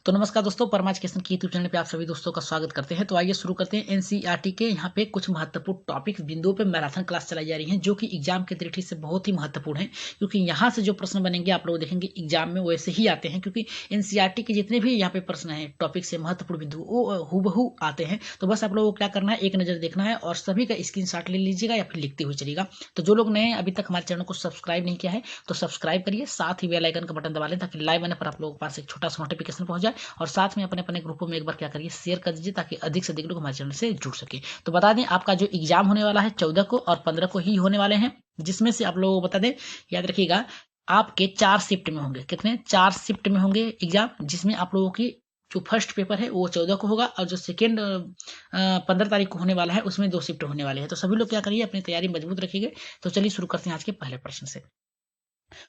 तो नमस्कार दोस्तों, परमाज किशन की यूट्यूब चैनल पे आप सभी दोस्तों का स्वागत करते हैं। तो आइए शुरू करते हैं। एनसीईआरटी के यहाँ पे कुछ महत्वपूर्ण टॉपिक बिंदुओं पे मैराथन क्लास चलाई जा रही है, जो कि एग्जाम के दृष्टि से बहुत ही महत्वपूर्ण है, क्योंकि यहाँ से जो प्रश्न बनेंगे आप लोग देखेंगे एग्जाम में वैसे ही आते हैं, क्योंकि एनसीईआरटी के जितने भी यहाँ पे प्रश्न है टॉपिक से महत्वपूर्ण बिंदु वो हूबहू आते हैं। तो बस आप लोगों को क्या करना है, एक नजर देखना है और सभी का स्क्रीनशॉट ले लीजिएगा या फिर लिखते हुए चलिएगा। तो जो लोग नए अभी तक हमारे चैनल को सब्सक्राइब नहीं किया है तो सब्सक्राइब करिए, साथ ही बेल आइकन का बटन दबा लें ताकि लाइव आने पर आप लोगों के पास एक छोटा सा नोटिफिकेशन पहुंच जाए, और साथ में अपने अपने ग्रुपों में एक बार क्या करिए, शेयर कर दीजिए ताकि अधिक से अधिक लोग हमारे चैनल से जुड़ सके। तो बता दें आपका जो एग्जाम होने वाला है 14 को और 15 को ही होने वाले हैं, जिसमें से आप लोगों को बता दें, याद रखिएगा आपके 4 शिफ्ट में होंगे। कितने? 4 शिफ्ट में होंगे एग्जाम, जिसमें आप लोगों की जो फर्स्ट पेपर है वो 14 को होगा और जो सेकेंड 15 तारीख को होने वाला है उसमें 2 शिफ्ट होने वाले हैं। तो सभी लोग क्या करिए, अपनी तैयारी मजबूत रखिएगा। तो चलिए शुरू करते हैं आज के पहले प्रश्न से।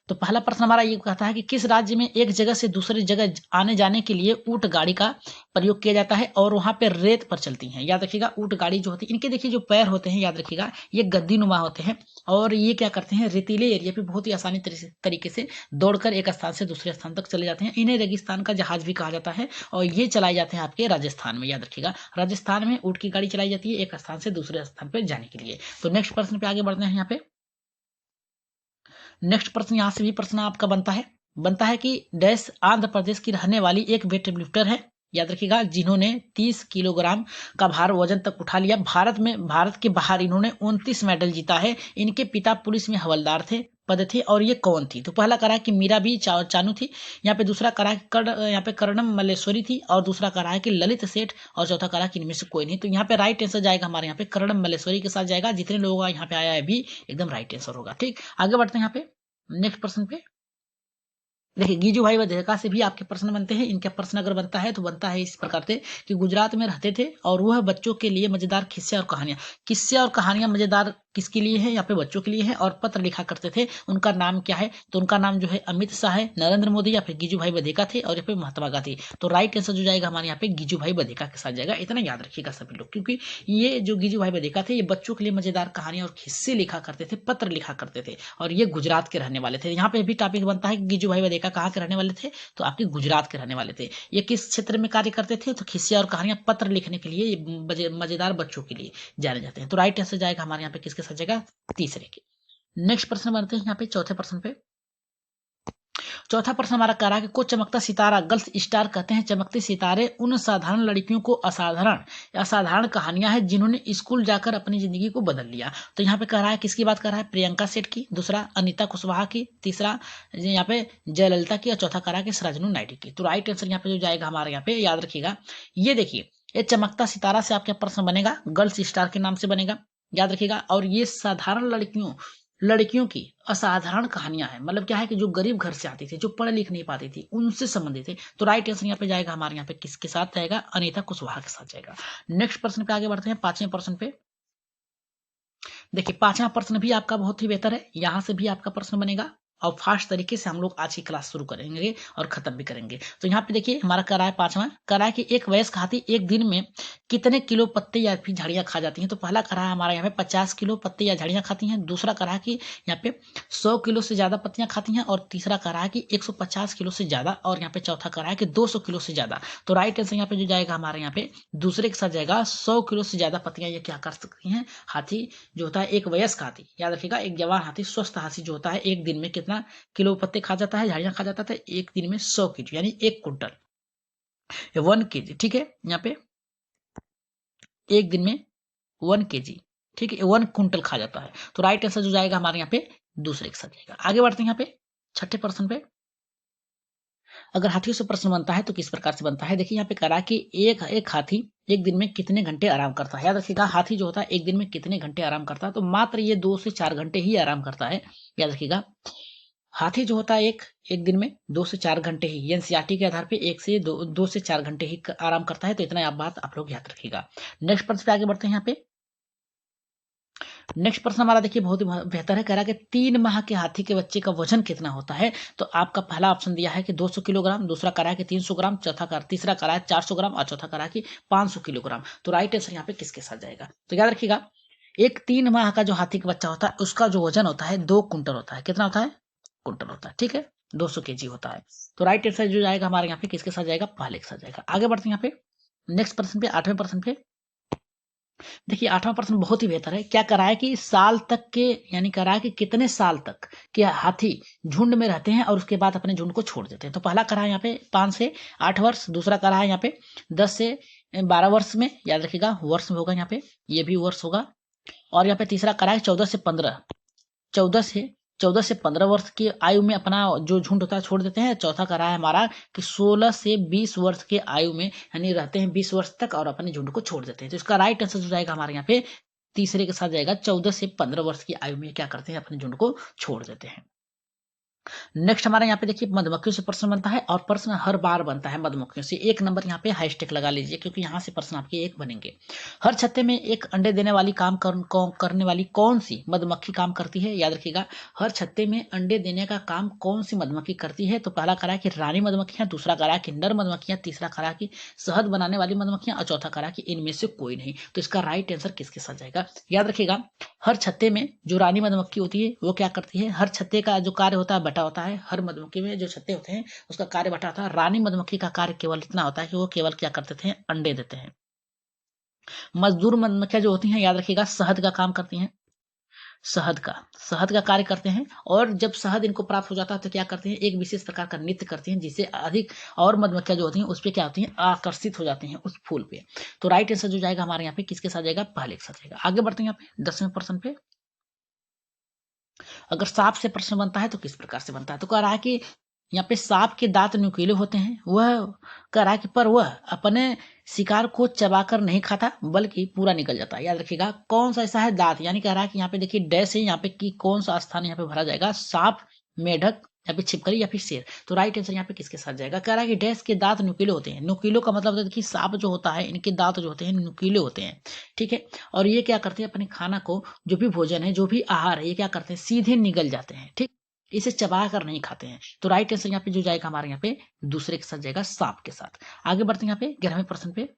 तो पहला प्रश्न हमारा ये कहता है कि किस राज्य में एक जगह से दूसरी जगह आने जाने के लिए ऊंट गाड़ी का प्रयोग किया जाता है और वहां पे रेत पर चलती हैं। याद रखिएगा ऊंट गाड़ी जो होती है, इनके देखिए जो पैर होते हैं, याद रखिएगा ये गद्दी नुमा होते हैं और ये क्या करते हैं, रेतीले एरिया पे बहुत ही आसानी तरीके से दौड़कर एक स्थान से दूसरे स्थान तक चले जाते हैं। इन्हें रेगिस्तान का जहाज भी कहा जाता है और ये चलाए जाते हैं आपके राजस्थान में। याद रखिएगा राजस्थान में ऊंट की गाड़ी चलाई जाती है एक स्थान से दूसरे स्थान पर जाने के लिए। तो नेक्स्ट प्रश्न पे आगे बढ़ते हैं। यहाँ पे नेक्स्ट प्रश्न, यहां से भी प्रश्न आपका बनता है कि डैश आंध्र प्रदेश की रहने वाली एक वेट लिफ्टर है, याद रखिएगा, जिन्होंने 30 किलोग्राम का भार वजन तक उठा लिया। भारत के बाहर इन्होंने 29 मेडल जीता है। इनके पिता पुलिस में हवलदार पद थे और ये कौन थी? तो पहला करा कि मीरा बी चानू थी, यहाँ पे दूसरा करा यहाँ पे कर्णम मल्लेश्वरी थी और दूसरा करा है कि ललित सेठ और चौथा करा कि इनमें से कोई नहीं। तो यहाँ पे राइट आंसर जाएगा हमारे यहाँ पे कर्णम मल्लेश्वरी के साथ जाएगा। जितने लोगों का यहाँ पे आया है भी एकदम राइट आंसर होगा। ठीक, आगे बढ़ते हैं यहाँ पे नेक्स्ट प्रश्न पे। देखिए गीजू भाई वधेका से भी आपके प्रश्न बनते हैं। इनका प्रश्न अगर बनता है तो बनता है इस प्रकार से कि गुजरात में रहते थे और वह बच्चों के लिए मजेदार किस्से और कहानियां मजेदार किसके लिए है? यहाँ पे बच्चों के लिए है और पत्र लिखा करते थे। उनका नाम क्या है? तो उनका नाम जो है अमित शाह है, नरेंद्र मोदी या फिर गीजू भाई बधेका थे और यहाँ पे महात्मा गांधी। तो राइट आंसर जो जाएगा हमारे यहाँ पे गीजू भाई बधेका के साथ जाएगा। इतना याद रखिएगा सभी लोग, क्योंकि ये जो गीजू भाई बधेका थे ये बच्चों के लिए मजेदार कहानियां और किस्से लिखा करते थे, पत्र लिखा करते थे और ये गुजरात के रहने वाले थे। यहाँ पे भी टॉपिक बनता है कि गीजू भाई बधेका कहाँ के रहने वाले थे? तो आपके गुजरात के रहने वाले थे। ये किस क्षेत्र में कार्य करते थे? तो किस्से और कहानियां पत्र लिखने के लिए मजेदार बच्चों के लिए जाने जाते हैं। तो राइट आंसर जाएगा हमारे यहाँ पे किसके साथ जाएगा? तीसरे के। नेक्स्ट प्रश्न बनते हैं यहाँ पे चौथे प्रश्न पे। चौथा प्रश्न हमारा कह रहा है कि को चमकता सितारा गर्ल्स स्टार कहते हैं। चमकते सितारे उन साधारण लड़कियों को असाधारण कहानियां हैं जिन्होंने स्कूल जाकर अपनी जिंदगी को बदल लिया। तो यहाँ पे कह रहा है किसकी बात कर रहा है? प्रियंका सेठ की, दूसरा अनीता कुशवाहा की, तीसरा यहाँ पे जयललिता की और चौथा कह रहा है कि सराजनू नायडू की। तो राइट आंसर यहाँ पे जो जाएगा हमारे यहाँ पे, याद रखिएगा ये देखिए, ये चमकता सितारा से आपका प्रश्न बनेगा, गर्ल्स स्टार के नाम से बनेगा, याद रखिएगा। और ये साधारण लड़कियों की असाधारण कहानियां हैं, मतलब क्या है कि जो गरीब घर से आती थी, जो पढ़ लिख नहीं पाती थी, उनसे संबंधित है। तो राइट आंसर यहाँ पे जाएगा हमारे यहाँ पे किसके साथ जाएगा? अनीता कुशवाहा के साथ जाएगा। नेक्स्ट प्रश्न पे आगे बढ़ते हैं, पांचवें प्रश्न पे। देखिए पांचवा प्रश्न भी आपका बहुत ही बेहतर है, यहां से भी आपका प्रश्न बनेगा और फास्ट तरीके से हम लोग आज की क्लास शुरू करेंगे और खत्म भी करेंगे। तो यहाँ पे देखिए हमारा कह रहा है पांचवा, कह रहा है कि एक वयस्क हाथी एक दिन में कितने किलो पत्ते या फिर झाड़ियां खा जाती हैं? तो पहला कह रहा है हमारा यहाँ पे 50 किलो पत्ते या झाड़ियां खाती हैं, दूसरा कह रहा है कि यहाँ पे 100 किलो से ज्यादा पत्तियां खाती हैं और तीसरा कह रहा है कि 150 किलो से ज्यादा और यहाँ पे चौथा कह रहा है कि 200 किलो से ज्यादा। तो राइट आंसर यहाँ पे जो जाएगा हमारे यहाँ पे दूसरे के साथ जाएगा। 100 किलो से ज्यादा पत्तियां ये क्या कर सकती हैं? हाथी जो होता है, एक वयस्क हाथी, याद रखिएगा, एक जवान हाथी, स्वस्थ हाथी जो होता है, एक दिन में कितना किलो पत्ते खा जाता है, झाड़ियां खा जाता था? एक दिन में 100 किलो, यानी 1 कुंटल, 1 केजी। ठीक है, यहाँ पे एक दिन में 1 केजी, ठीक है, 1 कुंटल खा जाता है। तो राइट आंसर जो जाएगा हमारे यहाँ पे दूसरे के साथ जाएगा। आगे बढ़ते हैं यहाँ पे छठे प्रश्न पे। अगर हाथियों से प्रश्न बनता है तो किस प्रकार से बनता है? देखिए यहाँ पे करा कि एक हाथी एक दिन में कितने घंटे आराम करता है। याद रखिएगा हाथी जो होता है एक दिन में कितने घंटे आराम करता है? तो मात्र ये 2 से 4 घंटे ही आराम करता है। याद रखिएगा हाथी जो होता है एक दिन में 2 से 4 घंटे ही, एनसीईआरटी के आधार पे 2 से 4 घंटे ही आराम करता है। तो इतना बात आप लोग याद रखिएगा। नेक्स्ट प्रश्न पे आगे बढ़ते हैं। यहाँ पे नेक्स्ट प्रश्न हमारा देखिए बहुत ही बेहतर है, कह रहा है कि 3 माह के हाथी के बच्चे का वजन कितना होता है? तो आपका पहला ऑप्शन दिया है कि 200 किलोग्राम, दूसरा कह रहा है कि 300 ग्राम, तीसरा कह रहा है 400 ग्राम और चौथा कह रहा है कि 500 किलोग्राम। तो राइट आंसर यहाँ पे किसके साथ जाएगा? तो याद रखिएगा एक 3 माह का जो हाथी का बच्चा होता है उसका जो वजन होता है 2 कुंटल होता है। कितना होता है? कुंटल होता है। ठीक है, 200 kg होता है। तो राइट आंसर जो जाएगा हमारे यहाँ पे किसके साथ जाएगा, पहले के साथ जाएगा। आगे बढ़ते हैं यहाँ पे नेक्स्ट प्रश्न पे, 8वें प्रश्न पे। देखिए 8वां प्रश्न बहुत ही बेहतर है। क्या करा है कि साल तक के, यानी करा है कि कितने साल तक के हाथी झुंड में रहते हैं और उसके बाद अपने झुंड को छोड़ देते हैं। तो पहला करा है यहाँ पे 5 से 8 वर्ष, दूसरा करा है यहाँ पे 10 से 12 वर्ष में, याद रखिएगा वर्ष में होगा यहाँ पे, ये भी वर्ष होगा। और यहाँ पे तीसरा करा है 14 से 15, 14 से 15 वर्ष की आयु में अपना जो झुंड होता है छोड़ देते हैं। चौथा करा है हमारा कि 16 से 20 वर्ष के आयु में, यानी रहते हैं 20 वर्ष तक और अपने झुंड को छोड़ देते हैं। तो इसका राइट आंसर जो जाएगा हमारे यहाँ पे तीसरे के साथ जाएगा, 14 से 15 वर्ष की आयु में क्या करते हैं, अपने झुंड को छोड़ देते हैं। नेक्स्ट हमारे यहाँ पे देखिए मधुमक्खियों से प्रश्न बनता है, और प्रश्न हर बार बनता है मधुमक्खियों से। 1 नंबर यहाँ पे हाईस्टेक लगा लीजिए, क्योंकि यहाँ से प्रश्न आपके 1 बनेंगे। हर छत्ते में एक अंडे देने वाली करने वाली कौन सी मधुमक्खी काम करती है, याद रखिएगा। हर छत्ते में अंडे देने का काम कौन सी मधुमक्खी करती है। तो पहला करा कि रानी मधुमक्खियां, दूसरा करा कि नर मधुमक्खियां, तीसरा करा कि शहद बनाने वाली मधुमक्खियां, और चौथा करा कि इनमें से कोई नहीं। तो इसका राइट आंसर किसके साथ जाएगा, याद रखिएगा। हर छत्ते में जो रानी मधुमक्खी होती है वो क्या करती है, हर छत्ते का जो कार्य होता है बटा होता है। हर मधुमक्खी में जो छत्ते होते हैं उसका कार्य बटा होता है। रानी मधुमक्खी का कार्य केवल इतना होता है कि वो केवल क्या करते थे, अंडे देते हैं। मजदूर मधुमक्खियां जो होती हैं, याद रखिएगा, शहद का काम करती हैं, शहद का कार्य करते हैं। और जब शहद इनको प्राप्त हो जाता है तो क्या करते हैं, एक विशेष प्रकार का नृत्य करती हैं, जिससे अधिक और मधुमक्खियां जो होती हैं उस पर क्या होती हैं, आकर्षित हो जाती हैं उस फूल पे। तो राइट आंसर जो जाएगा हमारे यहाँ पे किसके साथ जाएगा, पहले के साथ जाएगा। आगे बढ़ते हैं यहाँ पे 10वें प्रश्न पे। अगर सांप से प्रश्न बनता है तो किस प्रकार से बनता है। तो कह रहा है कि यहाँ पे सांप के दांत नुकीले होते हैं, वह कह रहा है कि पर वह अपने शिकार को चबाकर नहीं खाता बल्कि पूरा निकल जाता है। याद रखिएगा कौन सा ऐसा है दांत, यानी कह रहा है कि यहाँ पे देखिए डैश है यहाँ पे कि कौन सा स्थान यहाँ पे भरा जाएगा, सांप, मेढक या फिर छिपकली या फिर शेर। तो राइट आंसर यहाँ पे किसके साथ जाएगा, कह रहा है कि डैश के दांत नुकीले होते हैं। नुकीलों का मतलब होता है कि सांप जो होता है इनके दांत जो होते हैं नुकीले होते हैं, ठीक है। और ये क्या करते हैं, अपने खाना को, जो भी भोजन है, जो भी आहार है, ये क्या करते हैं, सीधे निगल जाते हैं, ठीक, इसे चबा कर नहीं खाते हैं। तो राइट आंसर यहाँ पे जो जाएगा हमारे यहाँ पे दूसरे के साथ जाएगा, सांप के साथ। आगे बढ़ते हैं यहाँ पे 11वें प्रश्न पे।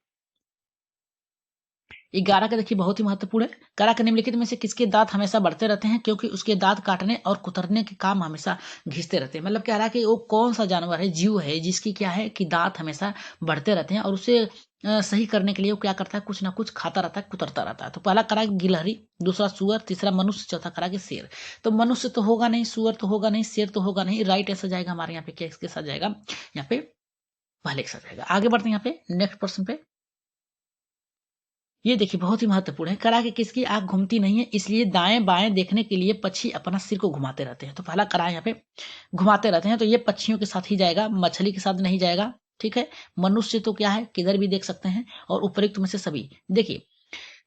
11 का देखिए बहुत ही महत्वपूर्ण है। करा के निम्नलिखित में से किसके दांत हमेशा बढ़ते रहते हैं, क्योंकि उसके दांत काटने और कुतरने के काम हमेशा घिसते रहते हैं। मतलब कह रहा है कि वो कौन सा जानवर है, जीव है, जिसकी क्या है कि दांत हमेशा बढ़ते रहते हैं और उसे सही करने के लिए वो क्या करता है, कुछ ना कुछ खाता रहता है, कुतरता रहता है। तो पहला करा गिलहरी, दूसरा सुअर, तीसरा मनुष्य, चौथा करा कि शेर। तो मनुष्य तो होगा नहीं, सुअर तो होगा नहीं, शेर तो होगा नहीं। राइट आंसर जाएगा हमारे यहाँ पे क्या, इसके साथ जाएगा, यहाँ पे पहले के साथ जाएगा। आगे बढ़ते हैं यहाँ पे नेक्स्ट प्रश्न पे। ये देखिए बहुत ही महत्वपूर्ण है। करा कि किसकी आंख घूमती नहीं है, इसलिए दाएं बाएं देखने के लिए पक्षी अपना सिर को घुमाते रहते हैं। तो पहला करा यहाँ पे घुमाते रहते हैं, तो ये पक्षियों के साथ ही जाएगा, मछली के साथ नहीं जाएगा, ठीक है। मनुष्य तो क्या है, किधर भी देख सकते हैं, और उपयुक्त में से सभी। देखिए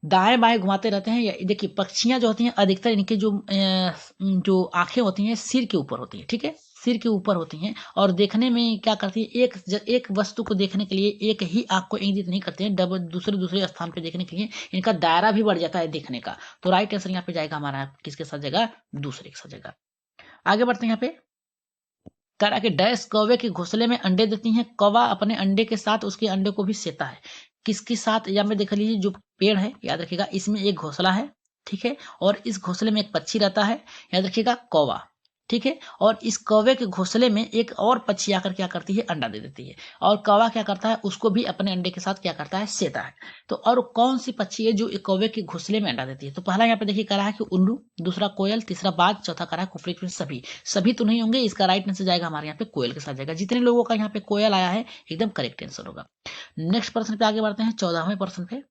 दाएं बाएं घुमाते रहते हैं। देखिए पक्षियां जो होती हैं अधिकतर इनके जो आंखें होती हैं सिर के ऊपर होती हैं, ठीक है, सिर के ऊपर होती हैं। और देखने में क्या करती है, एक वस्तु को देखने के लिए एक ही आंख को इंगित नहीं करते हैं, डबल दूसरे स्थान पे देखने के लिए इनका दायरा भी बढ़ जाता है देखने का। तो राइट आंसर यहाँ पे जाएगा हमारा किसके साथ जाएगा, दूसरे के साथ जाएगा। आगे बढ़ते हैं यहाँ पे। करा के डैश कौवे के घोंसले में अंडे देती हैं, कौवा अपने अंडे के साथ उसके अंडे को भी सेता है। किसके साथ, या में देख लीजिए जो पेड़ है, याद रखिएगा इसमें एक घोंसला है, ठीक है, और इस घोंसले में एक पक्षी रहता है, याद रखिएगा कौवा, ठीक है। और इस कौवे के घोंसले में एक और पक्षी आकर क्या करती है, अंडा दे देती है। और कौवा क्या करता है, उसको भी अपने अंडे के साथ क्या करता है, सेता है। तो और कौन सी पक्षी है जो एक कौवे के घोंसले में अंडा देती है। तो पहला यहाँ पे देखिए करा है कि उल्लू, दूसरा कोयल, तीसरा बाज, चौथा करा है कुफरी। सभी तो नहीं होंगे, इसका राइट आंसर जाएगा हमारे यहाँ पे कोयल के साथ जाएगा। जितने लोगों का यहाँ पे कोयल आया है एकदम करेक्ट आंसर होगा। नेक्स्ट प्रश्न पे आगे बढ़ते हैं 14वें प्रश्न पे।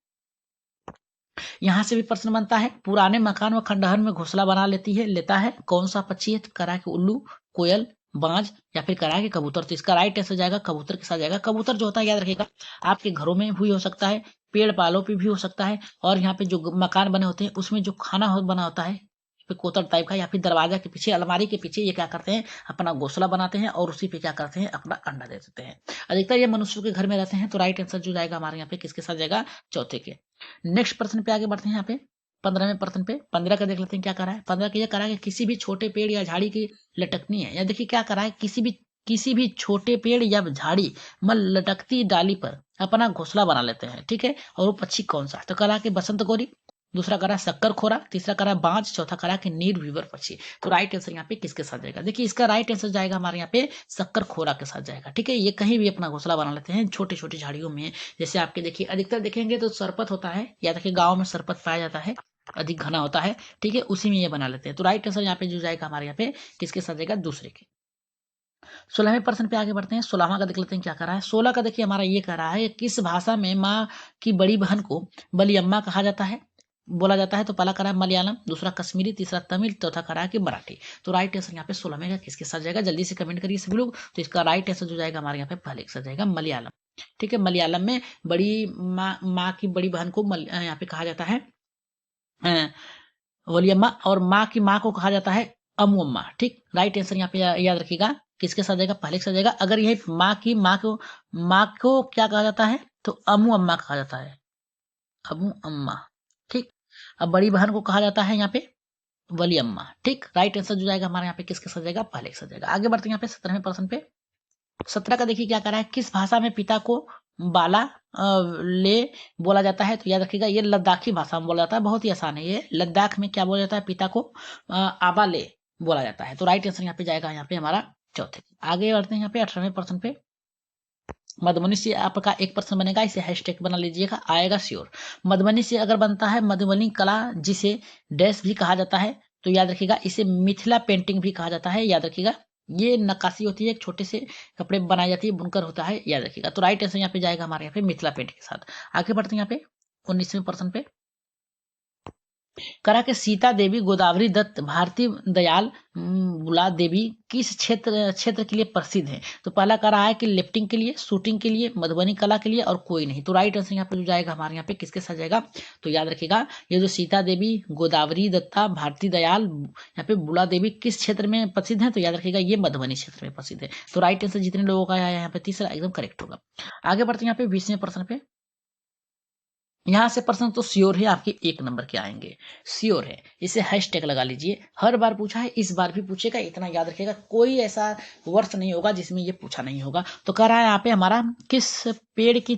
यहाँ से भी प्रश्न बनता है, पुराने मकान व खंडहर में घोंसला बना लेता है कौन सा पक्षी है। तो करा कि उल्लू, कोयल, बाज या फिर करा कि कबूतर। तो इसका राइट आंसर जाएगा कबूतर के साथ जाएगा। कबूतर जो होता है याद रखिएगा आपके घरों में भी हो सकता है, पेड़ पालों पे भी हो सकता है, और यहाँ पे जो मकान बने होते हैं उसमें जो खाना बना होता है कोतर टाइप का, या फिर दरवाजा के पीछे, अलमारी के पीछे, ये क्या करते हैं, अपना घोंसला बनाते हैं और उसी पे क्या करते हैं, अपना अंडा दे देते हैं। अधिकतर ये मनुष्यों के घर में रहते हैं। तो राइट आंसर जो जाएगा हमारे यहाँ पे किसके साथ जाएगा, चौथे के। नेक्स्ट प्रश्न पे आगे बढ़ते हैं यहाँ पे 15वें प्रश्न पे। 15 का देख लेते हैं क्या करा है। 15 का ये करा है कि किसी भी छोटे पेड़ या झाड़ी की लटकनी है, या देखिए क्या करा है, किसी भी छोटे पेड़ या झाड़ी में लटकती डाली पर अपना घोंसला बना लेते हैं, ठीक है। और वो पक्षी कौन सा है। तो करा कि बसंत गोरी, दूसरा करा शक्कर खोरा, तीसरा करा बांझ, चौथा करा कि नीरवीवर पक्षी। तो राइट आंसर यहाँ पे किसके साथ जाएगा? देखिए इसका राइट आंसर जाएगा हमारे यहाँ पे शक्कर खोरा के साथ जाएगा। ठीक है, ये कहीं भी अपना घोंसला बना लेते हैं छोटे छोटे झाड़ियों में। जैसे आपके देखिए अधिकतर देखेंगे तो सरपत होता है, या देखिए गाँव में सरपत पाया जाता है, अधिक घना होता है। ठीक है, उसी में ये बना लेते हैं। तो राइट आंसर यहाँ पे जो जाएगा हमारे यहाँ पे किसके साथ जाएगा? दूसरे के। 16वें प्रश्न पे आगे बढ़ते हैं। 16वां का देख लेते हैं क्या कह रहा है। 16 का देखिए हमारा ये कह रहा है किस भाषा में माँ की बड़ी बहन को बलियम्मा कहा जाता है, बोला जाता है? तो पहला करा है मलयालम, दूसरा कश्मीरी, तीसरा तमिल, चौथा करा है कि मराठी। तो राइट आंसर यहाँ पे 16वें का किसके साथ जाएगा? जल्दी से कमेंट करिए सभी लोग। तो इसका राइट आंसर जो जाएगा हमारे यहाँ पे पहले के साथ जाएगा मलयालम। ठीक है, मलयालम में बड़ी माँ की बड़ी बहन को यहाँ पे कहा जाता है वलियम्मा, और माँ की माँ को कहा जाता है अमुअम्मा। ठीक, राइट आंसर यहाँ पे याद रखिएगा किसके साथ जाएगा? पहले के साथ जाएगा। अगर यही माँ की माँ को क्या कहा जाता है? तो अमुअम्मा कहा जाता है, अमुअम्मा। ठीक, अब बड़ी बहन को कहा जाता है यहाँ पे वलियम्मा। ठीक, राइट आंसर जो जाएगा हमारे यहाँ पे किसके साथ जाएगा? पहले के साथ जाएगा। आगे बढ़ते हैं यहाँ पे 17वें प्रश्न पे। 17 का देखिए क्या कर रहा है, किस भाषा में पिता को बाला ले बोला जाता है? तो याद रखिएगा ये लद्दाखी भाषा में बोला जाता है। बहुत ही आसान है ये। लद्दाख में क्या बोला जाता है? पिता को आबा ले बोला जाता है। तो राइट आंसर यहाँ पे जाएगा यहाँ पे हमारा चौथे। आगे बढ़ते हैं यहाँ पे 18वें प्रश्न पे। मधुबनी से आपका एक प्रश्न बनेगा, इसे हैशटैग बना लीजिएगा, आएगा श्योर। मधुबनी से अगर बनता है मधुबनी कला, जिसे डैश भी कहा जाता है, तो याद रखिएगा इसे मिथिला पेंटिंग भी कहा जाता है। याद रखिएगा ये नक्काशी होती है, एक छोटे से कपड़े बनाई जाती है, बुनकर होता है। याद रखिएगा। तो राइट आंसर यहाँ पे जाएगा हमारे यहाँ पे मिथिला पेंटिंग के साथ। आगे बढ़ते हैं यहाँ पे 19वें प्रश्न पे। करा के सीता देवी, गोदावरी दत्त, भारती दयाल, बुला देवी किस क्षेत्र के लिए प्रसिद्ध है? तो पहला करा है कि लिफ्टिंग के लिए, शूटिंग के लिए, मधुबनी कला के लिए, और कोई नहीं। तो राइट आंसर यहाँ पे जो जाएगा हमारे यहाँ पे किसके साथ जाएगा? तो याद रखिएगा ये जो सीता देवी, गोदावरी दत्ता, भारती दयाल, यहाँ पे बुला देवी किस क्षेत्र में प्रसिद्ध है? तो याद रखिएगा ये मधुबनी क्षेत्र में प्रसिद्ध है। तो राइट आंसर जितने लोगों का आया यहाँ पे तीसरा एकदम करेक्ट होगा। आगे बढ़ते हैं यहाँ पे 20वें प्रश्न पे। यहाँ से प्रश्न तो श्योर है आपके 1 नंबर के आएंगे, श्योर है। इसे हैशटैग लगा लीजिए। हर बार पूछा है, इस बार भी पूछेगा, इतना याद रखिएगा। कोई ऐसा वर्ष नहीं होगा जिसमें ये पूछा नहीं होगा। तो कह रहा है यहाँ पे हमारा किस पेड़ की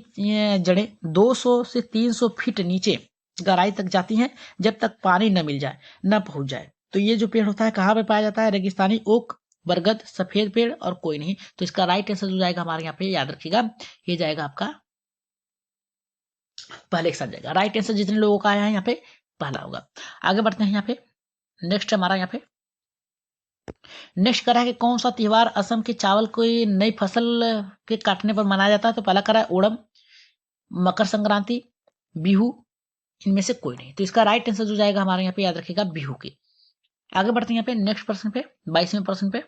जड़ें 200 से 300 फीट नीचे गहराई तक जाती हैं जब तक पानी न मिल जाए, न पहुंच जाए? तो ये जो पेड़ होता है कहाँ पे पाया जाता है? रेगिस्तानी ओक, बरगद, सफेद पेड़, और कोई नहीं। तो इसका राइट आंसर जो जाएगा हमारे यहाँ पे याद रखिएगा ये जाएगा आपका पहले के साथ जाएगा। राइट आंसर जितने लोगों का आया है यहाँ पे पहला होगा। आगे बढ़ते हैं यहाँ पे। नेक्स्ट हमारा यहाँ पे नेक्स्ट करा है कि कौन सा त्योहार असम के चावल की नई फसल के काटने पर मनाया जाता है? तो पहला करा है ओणम, मकर संक्रांति, बिहू, इनमें से कोई नहीं। तो इसका राइट आंसर जो जाएगा हमारे यहाँ पे याद रखिएगा बिहू की। आगे बढ़ते हैं यहाँ पे नेक्स्ट प्रश्न पे, 22वें प्रश्न पे।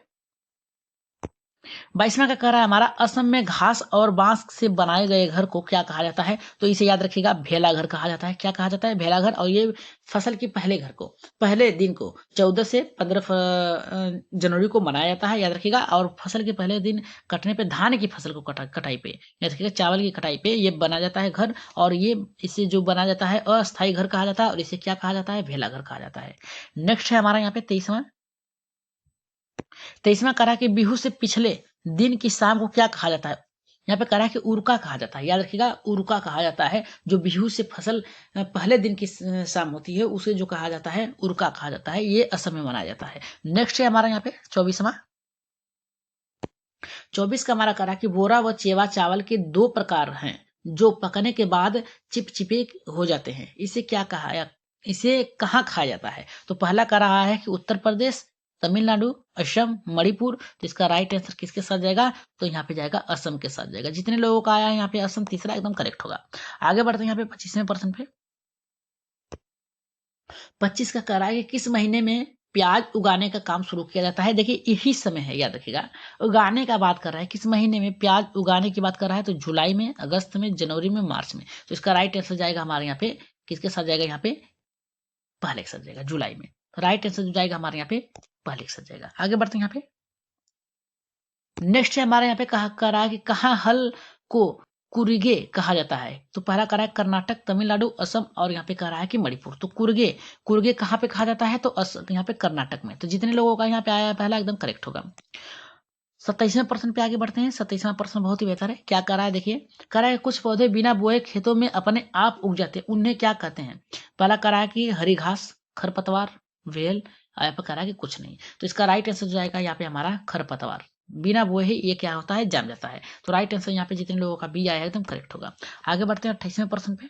22वां का कह रहा है हमारा असम में घास और बांस से बनाए गए घर को क्या कहा जाता है? तो इसे याद रखिएगा भेला घर कहा जाता है। क्या कहा जाता है? भेला घर। और ये फसल के पहले घर को, पहले दिन को 14 से 15 जनवरी को मनाया जाता है। याद रखिएगा। और फसल के पहले दिन कटने पे, धान की फसल को कटाई पे, याद रखिएगा चावल की कटाई पे ये बना जाता है घर। और ये इसे जो बना जाता है अस्थायी घर कहा जाता है, और इसे क्या कहा जाता है? भेला घर कहा जाता है। नेक्स्ट है हमारा यहाँ पे 23वां करा कि बिहू से पिछले दिन की शाम को क्या कहा जाता है? यहाँ पे करा कि उरुका कहा जाता है। याद रखिएगा उरुका कहा जाता है। जो बिहू से फसल पहले दिन की शाम होती है उसे जो कहा जाता है उरुका कहा जाता है। ये असम में मनाया जाता है। नेक्स्ट है हमारा यहाँ पे 24वां। 24 का हमारा करा कि बोरा व चेवा चावल के 2 प्रकार हैं जो पकने के बाद चिपचिपे हो जाते हैं। इसे क्या कहा, इसे कहाँ खाया जाता है? तो पहला कह रहा है कि उत्तर प्रदेश, तमिलनाडु, असम, मणिपुर। तो इसका राइट आंसर किसके साथ जाएगा? तो यहाँ पे जाएगा असम के साथ जाएगा। जितने लोगों का आया है यहाँ पे असम तीसरा एकदम करेक्ट होगा। आगे बढ़ते हैं यहाँ पे 25वें प्रश्न पे। 25 का कह रहा है कि किस महीने में प्याज उगाने का काम शुरू किया जाता है? देखिए यही समय है, याद रखिएगा। उगाने का बात कर रहा है, किस महीने में प्याज उगाने की बात कर रहा है? तो जुलाई में, अगस्त में, जनवरी में, मार्च में। तो इसका राइट आंसर जाएगा हमारे यहाँ पे किसके साथ जाएगा? यहाँ पे पहले के साथ जाएगा, जुलाई में। राइट आंसर जो जाएगा हमारे यहाँ पे पहले के साथ जाएगा। आगे बढ़ते हैं यहाँ पे। नेक्स्ट है हमारे यहाँ पे कहा रहा है कि कहाँ हल को कुरगे कहा जाता है? तो पहला कह रहा है कर्नाटक, तमिलनाडु, असम, और यहाँ पे कह रहा है कि मणिपुर। तो कुरगे कहाँ पे कहा जाता है? तो यहाँ पे कर्नाटक में। तो जितने लोगों का यहाँ पे आया है पहला एकदम करेक्ट होगा। 27वें प्रश्न पे आगे बढ़ते हैं। 27वां प्रश्न बहुत ही बेहतर है। क्या कह रहा है देखिए, कह रहा है कुछ पौधे बिना बोए खेतों में अपने आप उग जाते हैं, उन्हें क्या कहते हैं? पहला कह रहा है कि हरी घास, खरपतवार, वेल, यहाँ पे कह रहा है कि कुछ नहीं। तो इसका राइट आंसर जो जाएगा यहाँ पे हमारा खरपतवार। बिना बोए ही ये क्या होता है, जम जाता है। तो राइट आंसर यहाँ पे जितने लोगों का बी आया है एकदम करेक्ट होगा। आगे बढ़ते हैं 28वें प्रश्न पे।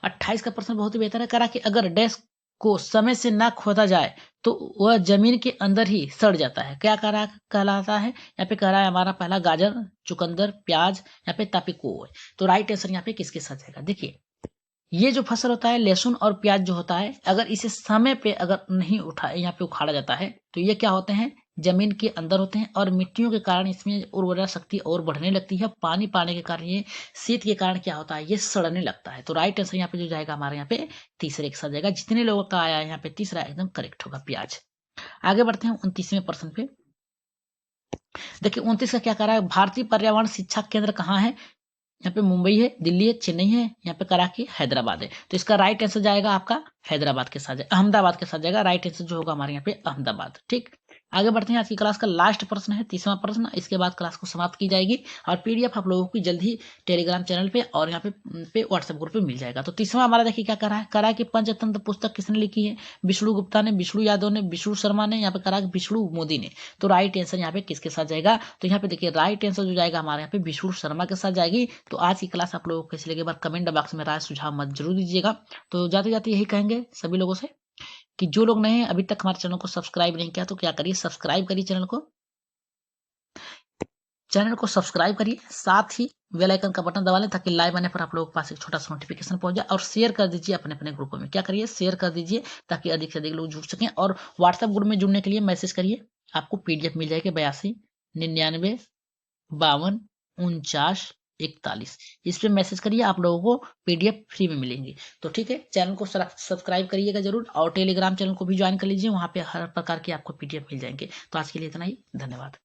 28 का प्रश्न बहुत ही बेहतर है। कह रहा कि अगर डैश को समय से ना खोदा जाए तो वह जमीन के अंदर ही सड़ जाता है, क्या कह रहा कहलाता है? यहाँ पे कह रहा है हमारा पहला गाजर, चुकंदर, प्याज, यहाँ पे तापिको है। तो राइट आंसर यहाँ पे किसके साथ जाएगा? देखिए, ये जो फसल होता है लहसुन और प्याज जो होता है, अगर इसे समय पे अगर नहीं उठा यहाँ पे उखाड़ा जाता है तो ये क्या होते हैं, जमीन के अंदर होते हैं और मिट्टियों के कारण इसमें उर्वरा शक्ति और बढ़ने लगती है। पानी पाने के कारण ये, शीत के कारण क्या होता है, ये सड़ने लगता है। तो राइट आंसर यहाँ पे जो जाएगा हमारे यहाँ पे तीसरे के साथ जाएगा। जितने लोगों का आया है यहाँ पे तीसरा एकदम करेक्ट होगा, प्याज। आगे बढ़ते हैं 29वें प्रश्न पे। देखिए 29 का क्या कह रहा है, भारतीय पर्यावरण शिक्षा केंद्र कहाँ है? यहाँ पे मुंबई है, दिल्ली है, चेन्नई है, यहाँ पे कराची, हैदराबाद है। तो इसका राइट आंसर जाएगा आपका हैदराबाद के साथ, अहमदाबाद के साथ जाएगा। राइट आंसर जो होगा हमारे यहाँ पे अहमदाबाद। ठीक, आगे बढ़ते हैं। आज की क्लास का लास्ट प्रश्न है, 30वां प्रश्न। इसके बाद क्लास को समाप्त की जाएगी और पीडीएफ आप लोगों की जल्द ही टेलीग्राम चैनल पे और यहाँ पे व्हाट्सएप ग्रुप पे मिल जाएगा। तो 30वां हमारा देखिए क्या करा है, करा है कि पंचतंत्र पुस्तक किसने लिखी है? विष्णु गुप्ता ने, विष्णु यादव ने, विष्णु शर्मा ने, यहाँ पे करा विष्णु मोदी ने। तो राइट आंसर यहाँ पे किसके साथ जाएगा? तो यहाँ पे देखिए राइट आंसर जो जाएगा हमारे यहाँ पे विष्णु शर्मा के साथ जाएगी। तो आज की क्लास आप लोगों को कैसी लगी, एक बार कमेंट बॉक्स में राय सुझाव मत जरूर दीजिएगा। तो जाते जाते यही कहेंगे सभी लोगों से कि जो लोग नए हैं अभी तक हमारे चैनल को सब्सक्राइब नहीं किया तो क्या करिए, सब्सक्राइब करिए चैनल को सब्सक्राइब करिए, साथ ही बेल आइकन का बटन दबा लें ताकि लाइव आने पर आप लोगों के पास एक छोटा सा नोटिफिकेशन पहुंच जाए। और शेयर कर दीजिए अपने अपने ग्रुपों में, क्या करिए, शेयर कर दीजिए ताकि अधिक से अधिक लोग जुड़ सकें। और व्हाट्सएप ग्रुप में जुड़ने के लिए मैसेज करिए, आपको पीडीएफ मिल जाएगी 82 99 52 49 41। इस पे मैसेज करिए, आप लोगों को पीडीएफ फ्री में मिलेंगी। तो ठीक है, चैनल को सब्सक्राइब करिएगा जरूर और टेलीग्राम चैनल को भी ज्वाइन कर लीजिए, वहां पे हर प्रकार की आपको पीडीएफ मिल जाएंगे। तो आज के लिए इतना ही, धन्यवाद।